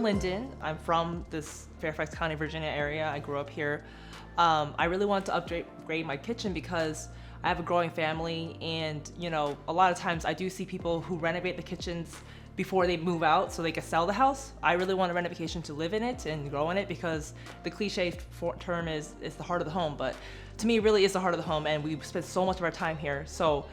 Linden. I'm from this Fairfax County, Virginia area. I grew up here. I really wanted to upgrade my kitchen because I have a growing family, and a lot of times I do see people who renovate the kitchens before they move out so they can sell the house. I really want a renovation to live in it and grow in it, because the cliche term is the heart of the home, but to me it really is the heart of the home, and we spend so much of our time here. So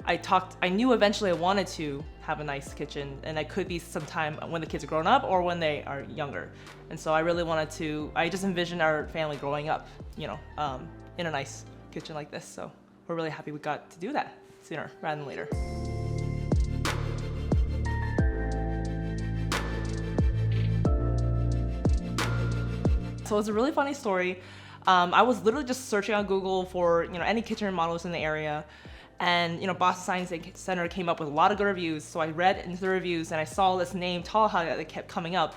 I knew eventually I wanted to have a nice kitchen, and it could be sometime when the kids are grown up or when they are younger. And so I really wanted to, I just envisioned our family growing up, in a nice kitchen like this. So we're really happy we got to do that sooner rather than later. So it's a really funny story. I was literally just searching on Google for any kitchen remodels in the area, and Boston Science Center came up with a lot of good reviews. So I read into the reviews and I saw this name Talha that kept coming up,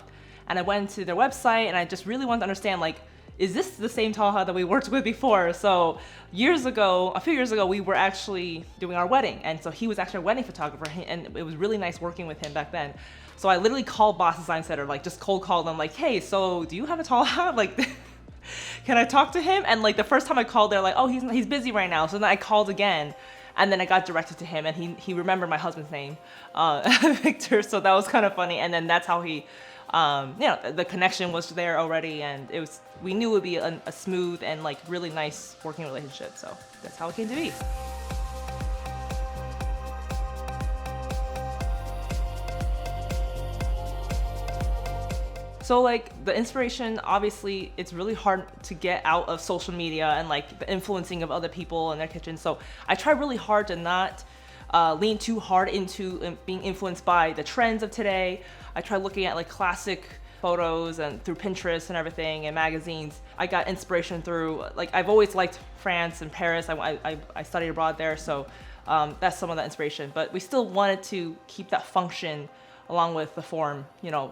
and I went to their website and I just really wanted to understand, like, is this the same Talha that we worked with before? So a few years ago, we were actually doing our wedding, and so he was actually a wedding photographer, and it was really nice working with him back then. So I literally called Boston Science Center, like just cold called them, like, hey, so do you have a Talha? Like, can I talk to him? And like the first time I called, they're like, oh, he's busy right now. So then I called again, and then I got directed to him, and he remembered my husband's name, Victor. So that was kind of funny. And then that's how he, the connection was there already, and we knew it would be a smooth and like really nice working relationship. So that's how it came to be. So like the inspiration, obviously, it's really hard to get out of social media and like the influencing of other people in their kitchen. So I try really hard to not lean too hard into being influenced by the trends of today. I try looking at like classic photos and through Pinterest and everything and magazines. I got inspiration through, like, I've always liked France and Paris. I studied abroad there, so that's some of that inspiration. But we still wanted to keep that function along with the form,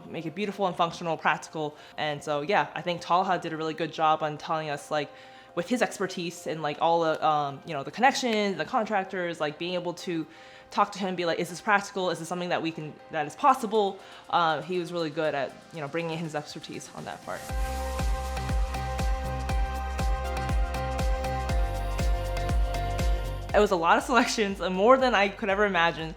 make it beautiful and functional, practical. And so, yeah, I think Talha did a really good job on telling us, like, with his expertise and like all the, the connections, the contractors, like being able to talk to him and be like, is this practical? Is this something that that is possible? He was really good at, bringing his expertise on that part. It was a lot of selections, more than I could ever imagine.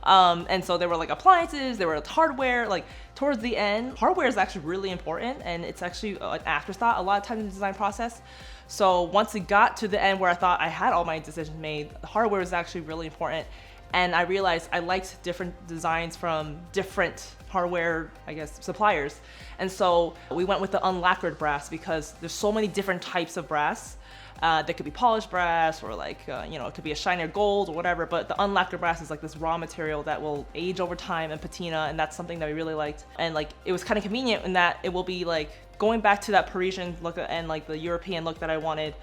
And so there were like appliances, there were hardware. Like towards the end, hardware is actually really important, and it's actually an afterthought a lot of times in the design process. So once it got to the end where I thought I had all my decisions made, the hardware was actually really important. And I realized I liked different designs from different hardware, suppliers. And so we went with the unlacquered brass because there's so many different types of brass. That could be polished brass, or like, it could be a shinier gold or whatever, but the unlacquered brass is like this raw material that will age over time and patina, and that's something that we really liked. And like, it was kind of convenient in that it will be like going back to that Parisian look and like the European look that I wanted,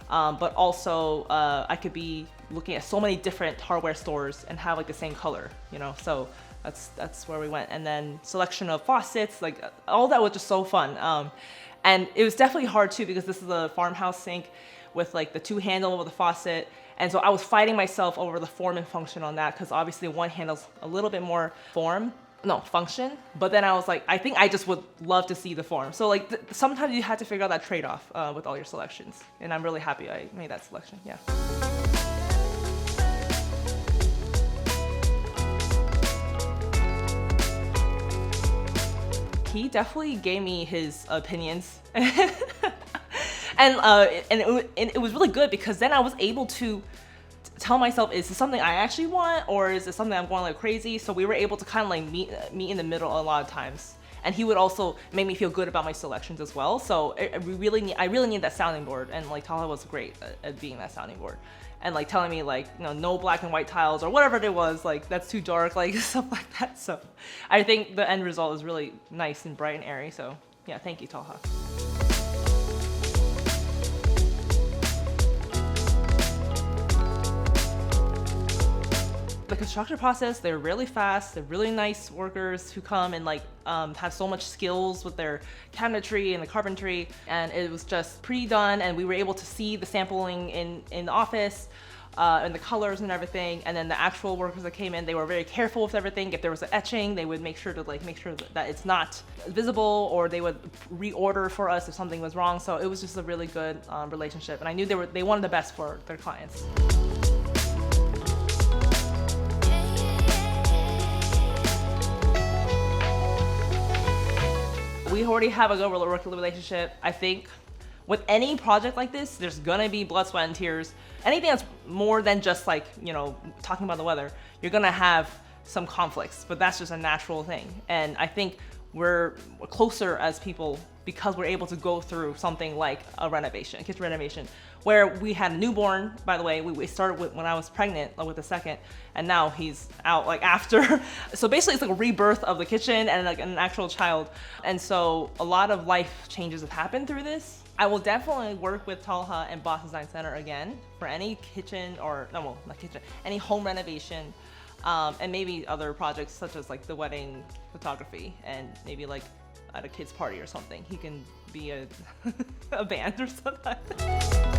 but also I could be looking at so many different hardware stores and have like the same color, so that's where we went. And then selection of faucets, like all that was just so fun. And it was definitely hard too, because this is a farmhouse sink with like the 2 handle with the faucet. And so I was fighting myself over the form and function on that, because obviously one handle's a little bit more function. But then I was like, I think I just would love to see the form. So like sometimes you have to figure out that trade-off with all your selections. And I'm really happy I made that selection, yeah. He definitely gave me his opinions. And it was really good, because then I was able to tell myself, is this something I actually want, or is it something I'm going like crazy? So we were able to kind of like meet in the middle a lot of times. And he would also make me feel good about my selections as well. So I really need that sounding board, and like Talha was great at being that sounding board, and like telling me like, no black and white tiles or whatever it was, like that's too dark, like stuff like that. So I think the end result is really nice and bright and airy. So yeah, thank you, Talha. The construction process, they're really fast. They're really nice workers who come and like have so much skills with their cabinetry and the carpentry. And it was just pre-done, and we were able to see the sampling in the office. And the colors and everything, and then the actual workers that came in, they were very careful with everything. If there was an etching, they would make sure that it's not visible, or they would reorder for us if something was wrong. So it was just a really good relationship, and I knew they wanted the best for their clients. We already have a good working relationship. I think with any project like this, there's gonna be blood, sweat, and tears. Anything that's more than just like, talking about the weather, you're gonna have some conflicts, but that's just a natural thing. And I think we're closer as people because we're able to go through something like a kitchen renovation, where we had a newborn, by the way. We started when I was pregnant with the second, and now he's out like after. So basically it's like a rebirth of the kitchen and like an actual child. And so a lot of life changes have happened through this. I will definitely work with Talha and Boss Design Center again for any kitchen any home renovation, and maybe other projects such as like the wedding photography, and maybe like at a kid's party or something. He can be a band or something.